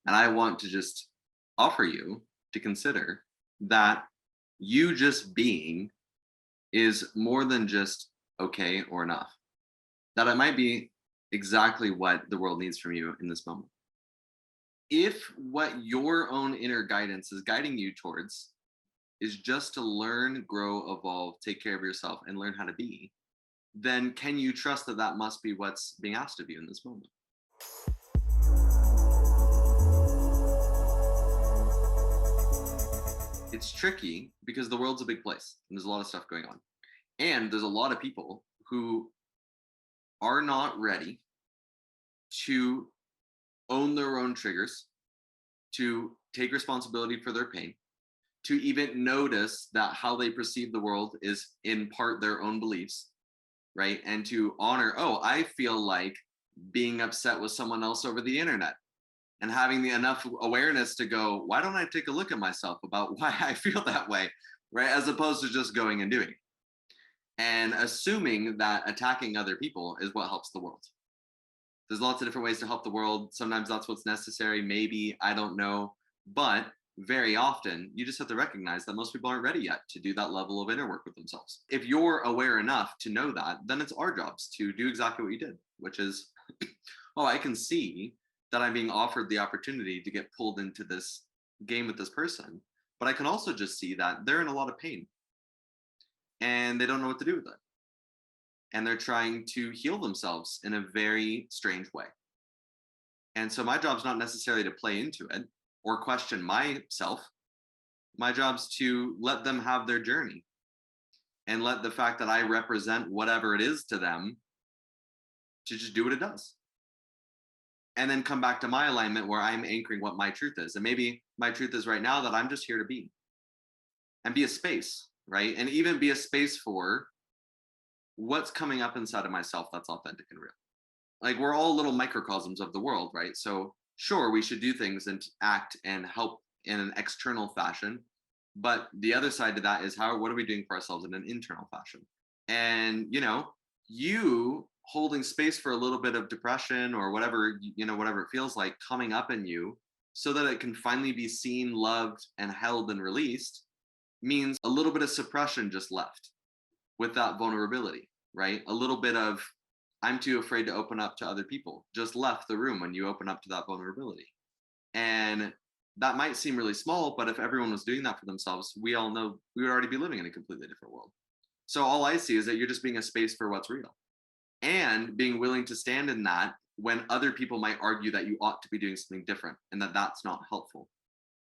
And I want to just offer you to consider that you just being is more than just okay or enough. That it might be exactly what the world needs from you in this moment. If what your own inner guidance is guiding you towards is just to learn, grow, evolve, take care of yourself, and learn how to be, then can you trust that that must be what's being asked of you in this moment? It's tricky because the world's a big place and there's a lot of stuff going on. And there's a lot of people who are not ready to own their own triggers, to take responsibility for their pain, to even notice that how they perceive the world is in part their own beliefs, right? And to honor, oh, I feel like being upset with someone else over the internet, and having the enough awareness to go, why don't I take a look at myself about why I feel that way, right? As opposed to just going and doing it and assuming that attacking other people is what helps the world. There's lots of different ways to help the world. Sometimes that's what's necessary, maybe, I don't know. But very often, you just have to recognize that most people aren't ready yet to do that level of inner work with themselves. If you're aware enough to know that, then it's our jobs to do exactly what you did, which is, oh, I can see that I'm being offered the opportunity to get pulled into this game with this person. But I can also just see that they're in a lot of pain and they don't know what to do with it. And they're trying to heal themselves in a very strange way. And so my job's not necessarily to play into it or question myself. My job's to let them have their journey and let the fact that I represent whatever it is to them to just do what it does. And then come back to my alignment where I'm anchoring what my truth is. And maybe my truth is right now that I'm just here to be and be a space, right? And even be a space for what's coming up inside of myself that's authentic and real. Like we're all little microcosms of the world, right? So sure, we should do things and act and help in an external fashion. But the other side to that is what are we doing for ourselves in an internal fashion? And you holding space for a little bit of depression or whatever, whatever it feels like coming up in you so that it can finally be seen, loved, and held and released means a little bit of suppression just left with that vulnerability, right? A little bit of, I'm too afraid to open up to other people, just left the room when you open up to that vulnerability. And that might seem really small, but if everyone was doing that for themselves, we all know we would already be living in a completely different world. So all I see is that you're just being a space for what's real and being willing to stand in that when other people might argue that you ought to be doing something different and that that's not helpful.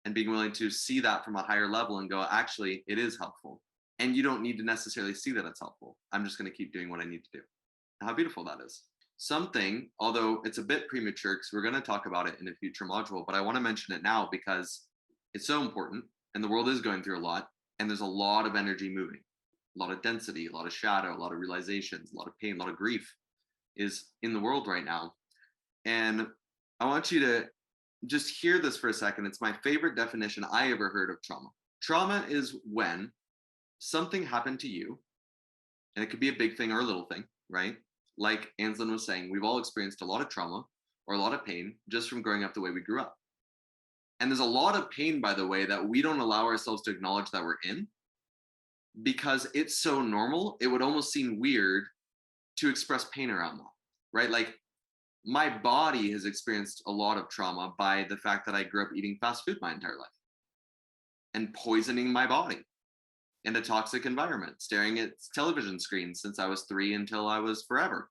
And being willing to see that from a higher level and go, actually, it is helpful. And you don't need to necessarily see that it's helpful. I'm just going to keep doing what I need to do. How beautiful that is. Something, although it's a bit premature because we're going to talk about it in a future module, but I want to mention it now because it's so important and the world is going through a lot and there's a lot of energy moving, a lot of density, a lot of shadow, a lot of realizations, a lot of pain, a lot of grief is in the world right now. And I want you to just hear this for a second. It's my favorite definition I ever heard of trauma. Trauma is when something happened to you, and it could be a big thing or a little thing, right? Like Anslin was saying, we've all experienced a lot of trauma or a lot of pain just from growing up the way we grew up. And there's a lot of pain, by the way, that we don't allow ourselves to acknowledge that we're in because it's so normal, it would almost seem weird to express pain around that, right? Like my body has experienced a lot of trauma by the fact that I grew up eating fast food my entire life and poisoning my body in a toxic environment, staring at television screens since I was 3 until I was forever,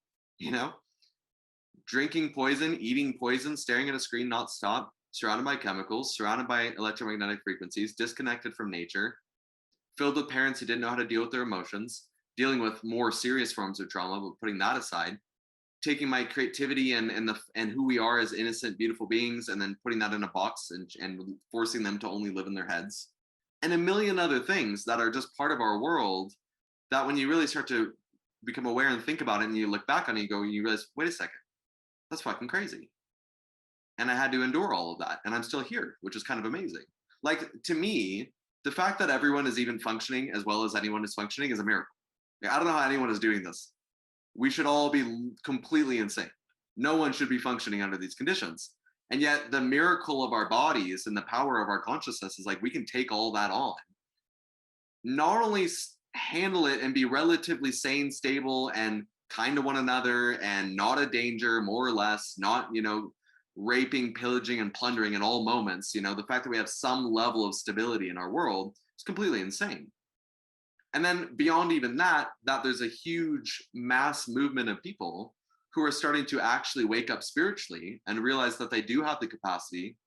drinking poison, eating poison, staring at a screen not stop, surrounded by chemicals, surrounded by electromagnetic frequencies, disconnected from nature, filled with parents who didn't know how to deal with their emotions, dealing with more serious forms of trauma, but putting that aside, taking my creativity and who we are as innocent, beautiful beings, and then putting that in a box and forcing them to only live in their heads. And a million other things that are just part of our world that when you really start to become aware and think about it and you look back on it, you realize, wait a second, that's fucking crazy. And I had to endure all of that. And I'm still here, which is kind of amazing. Like to me, the fact that everyone is even functioning as well as anyone is functioning is a miracle. Like, I don't know how anyone is doing this. We should all be completely insane. No one should be functioning under these conditions. And yet, the miracle of our bodies and the power of our consciousness is like we can take all that on, not only handle it and be relatively sane, stable, and kind to one another, and not a danger, more or less, not, raping, pillaging, and plundering in all moments. The fact that we have some level of stability in our world is completely insane. And then beyond even that there's a huge mass movement of people who are starting to actually wake up spiritually and realize that they do have the capacity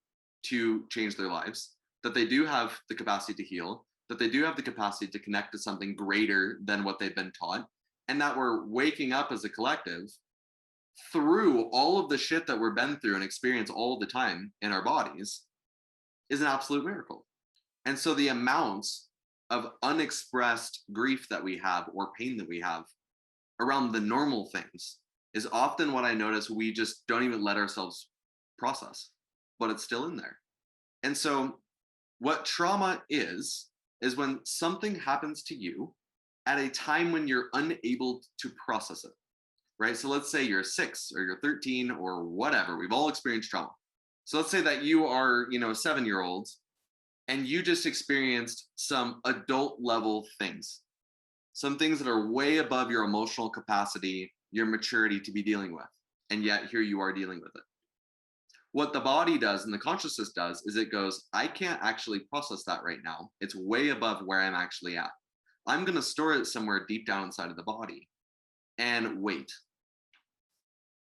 to change their lives, that they do have the capacity to heal, that they do have the capacity to connect to something greater than what they've been taught, and that we're waking up as a collective through all of the shit that we've been through and experience all the time in our bodies is an absolute miracle. And so the amounts of unexpressed grief that we have or pain that we have around the normal things is often what I notice we just don't even let ourselves process, but it's still in there. And so what trauma is when something happens to you at a time when you're unable to process it, right? So let's say you're 6 or you're 13 or whatever. We've all experienced trauma. So let's say that you are, a 7-year-old and you just experienced some adult level things, some things that are way above your emotional capacity, your maturity to be dealing with. And yet here you are dealing with it. What the body does and the consciousness does is it goes, I can't actually process that right now. It's way above where I'm actually at. I'm going to store it somewhere deep down inside of the body and wait.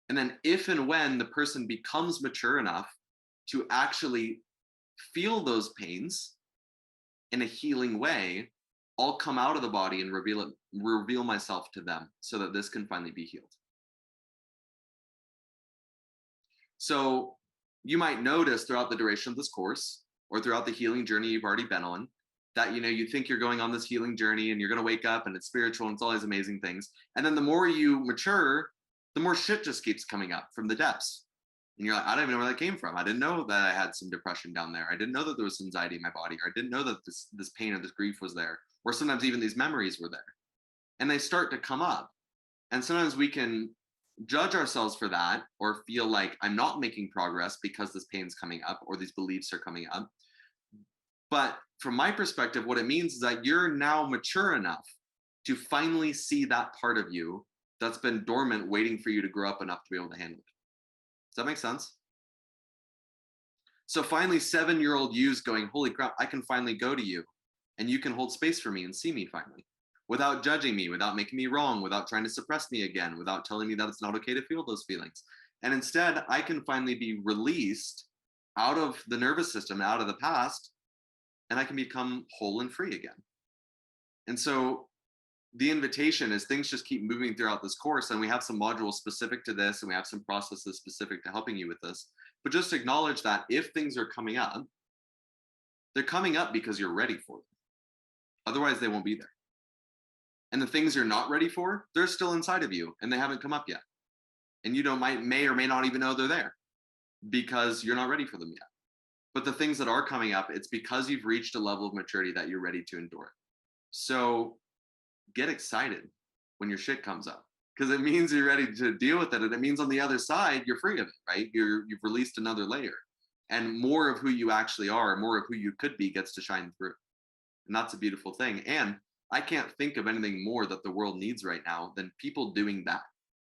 And then if and when the person becomes mature enough to actually feel those pains in a healing way, I'll come out of the body and reveal myself to them so that this can finally be healed. So you might notice throughout the duration of this course or throughout the healing journey you've already been on that, you think you're going on this healing journey and you're going to wake up and it's spiritual and it's all these amazing things. And then the more you mature, the more shit just keeps coming up from the depths. And you're like, I don't even know where that came from. I didn't know that I had some depression down there. I didn't know that there was anxiety in my body. Or I didn't know that this pain or this grief was there. Or sometimes even these memories were there. And they start to come up. And sometimes we can judge ourselves for that or feel like I'm not making progress because this pain's coming up or these beliefs are coming up. But from my perspective, what it means is that you're now mature enough to finally see that part of you that's been dormant, waiting for you to grow up enough to be able to handle it. Does that make sense? So finally, 7-year-old you's going, holy crap, I can finally go to you and you can hold space for me and see me finally without judging me, without making me wrong, without trying to suppress me again, without telling me that it's not okay to feel those feelings. And instead, I can finally be released out of the nervous system, out of the past, and I can become whole and free again. And so the invitation is things just keep moving throughout this course, and we have some modules specific to this, and we have some processes specific to helping you with this. But just acknowledge that if things are coming up, they're coming up because you're ready for them. Otherwise, they won't be there. And the things you're not ready for, they're still inside of you, and they haven't come up yet. And you may or may not even know they're there because you're not ready for them yet. But the things that are coming up, it's because you've reached a level of maturity that you're ready to endure it. So get excited when your shit comes up because it means you're ready to deal with it. And it means on the other side, you're free of it, right? You've released another layer and more of who you actually are, more of who you could be gets to shine through. And that's a beautiful thing. And I can't think of anything more that the world needs right now than people doing that.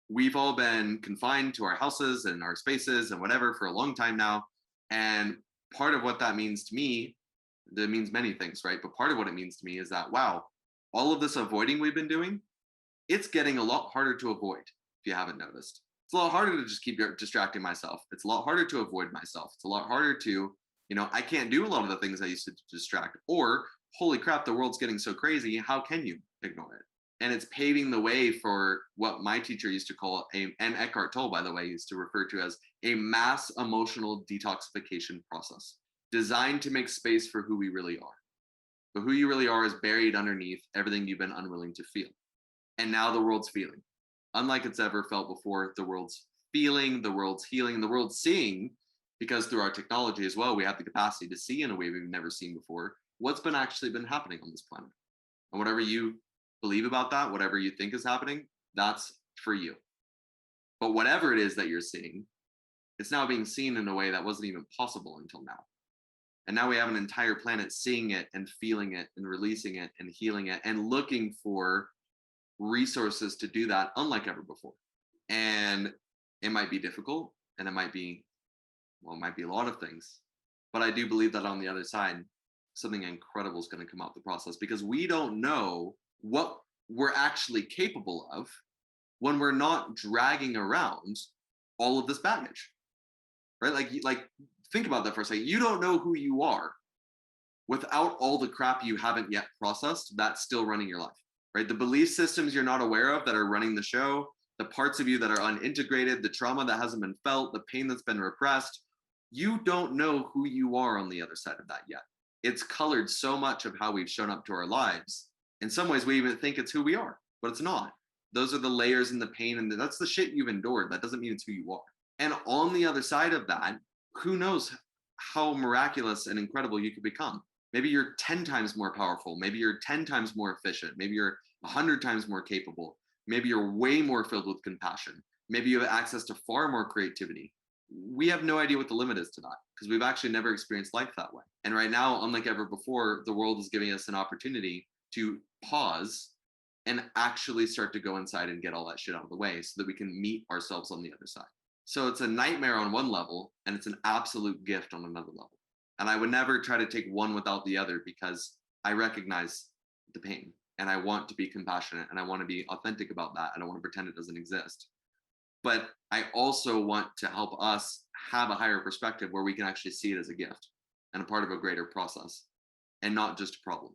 We've all been confined to our houses and our spaces and whatever for a long time now. And part of what that means to me, that means many things, right? But part of what it means to me is that, wow, all of this avoiding we've been doing, it's getting a lot harder to avoid if you haven't noticed. It's a lot harder to just keep distracting myself. It's a lot harder to avoid myself. It's a lot harder to, I can't do a lot of the things I used to distract. Or, holy crap, the world's getting so crazy. How can you ignore it? And it's paving the way for what my teacher used to call, and Eckhart Tolle, by the way, used to refer to as a mass emotional detoxification process designed to make space for who we really are. But who you really are is buried underneath everything you've been unwilling to feel. And now the world's feeling. Unlike it's ever felt before, the world's feeling, the world's healing, the world's seeing, because through our technology as well, we have the capacity to see in a way we've never seen before what's been happening on this planet. And whatever you believe about that, whatever you think is happening, that's for you. But whatever it is that you're seeing, It's now being seen in a way that wasn't even possible until now. And now we have an entire planet seeing it and feeling it and releasing it and healing it and looking for resources to do that unlike ever before. And it might be difficult, and it might be, well, it might be a lot of things. But I do believe that on the other side, something incredible is going to come out the process, because we don't know what we're actually capable of when we're not dragging around all of this baggage, right? Like think about that for a second. You don't know who you are without all the crap you haven't yet processed that's still running your life, right? The belief systems you're not aware of that are running the show, the parts of you that are unintegrated, the trauma that hasn't been felt, the pain that's been repressed. You don't know who you are on the other side of that yet. It's colored so much of how we've shown up to our lives. In some ways, we even think it's who we are, but it's not. Those are the layers and the pain, and that's the shit you've endured. That doesn't mean it's who you are. And on the other side of that, who knows how miraculous and incredible you could become. Maybe you're 10 times more powerful. Maybe you're 10 times more efficient. Maybe you're 100 times more capable. Maybe you're way more filled with compassion. Maybe you have access to far more creativity. We have no idea what the limit is to that, because we've actually never experienced life that way. And right now, unlike ever before, the world is giving us an opportunity to pause and actually start to go inside and get all that shit out of the way so that we can meet ourselves on the other side. So it's a nightmare on one level, and it's an absolute gift on another level. And I would never try to take one without the other, because I recognize the pain, and I want to be compassionate, and I want to be authentic about that. I don't want to pretend it doesn't exist. But I also want to help us have a higher perspective where we can actually see it as a gift and a part of a greater process, and not just a problem.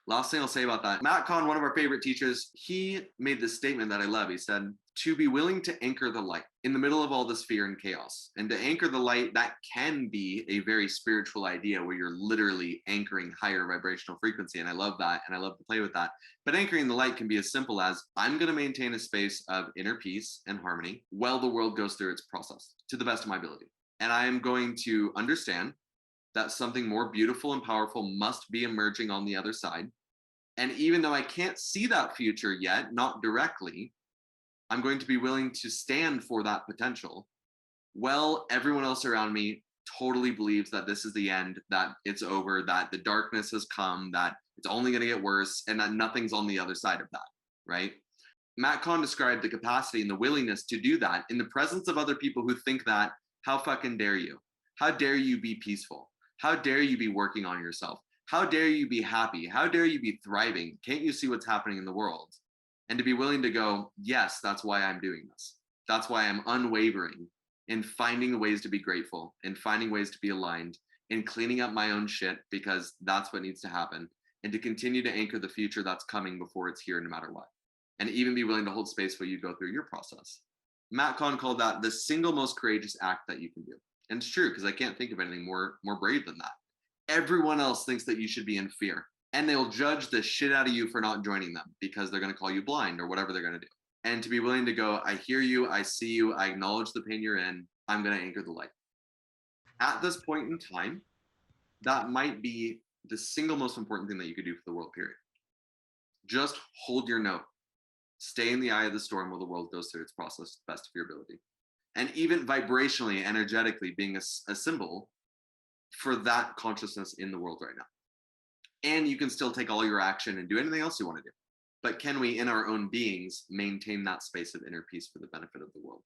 Last thing I'll say about that, Matt Kahn, one of our favorite teachers, he made this statement that I love. He said, to be willing to anchor the light in the middle of all this fear and chaos. And to anchor the light, that can be a very spiritual idea where you're literally anchoring higher vibrational frequency. And I love that. And I love to play with that. But anchoring the light can be as simple as, I'm going to maintain a space of inner peace and harmony while the world goes through its process to the best of my ability. And I am going to understand that something more beautiful and powerful must be emerging on the other side. And even though I can't see that future yet, not directly, I'm going to be willing to stand for that potential. Well, everyone else around me totally believes that this is the end, that it's over, that the darkness has come, that it's only going to get worse, and that nothing's on the other side of that, right? Matt Kahn described the capacity and the willingness to do that in the presence of other people who think that, how fucking dare you? How dare you be peaceful? How dare you be working on yourself? How dare you be happy? How dare you be thriving? Can't you see what's happening in the world? And to be willing to go, yes, that's why I'm doing this. That's why I'm unwavering in finding ways to be grateful, and finding ways to be aligned, and cleaning up my own shit, because that's what needs to happen. And to continue to anchor the future that's coming before it's here, no matter what. And even be willing to hold space while you go through your process. Matt Kahn called that the single most courageous act that you can do. And it's true, because I can't think of anything more brave than that. Everyone else thinks that you should be in fear, and they'll judge the shit out of you for not joining them, because they're going to call you blind or whatever they're going to do. And to be willing to go, I hear you, I see you, I acknowledge the pain you're in, I'm going to anchor the light. At this point in time, that might be the single most important thing that you could do for the world, period. Just hold your note. Stay in the eye of the storm while the world goes through its process to the best of your ability. And even vibrationally, energetically, being a symbol for that consciousness in the world right now. And you can still take all your action and do anything else you want to do. But can we, in our own beings, maintain that space of inner peace for the benefit of the world?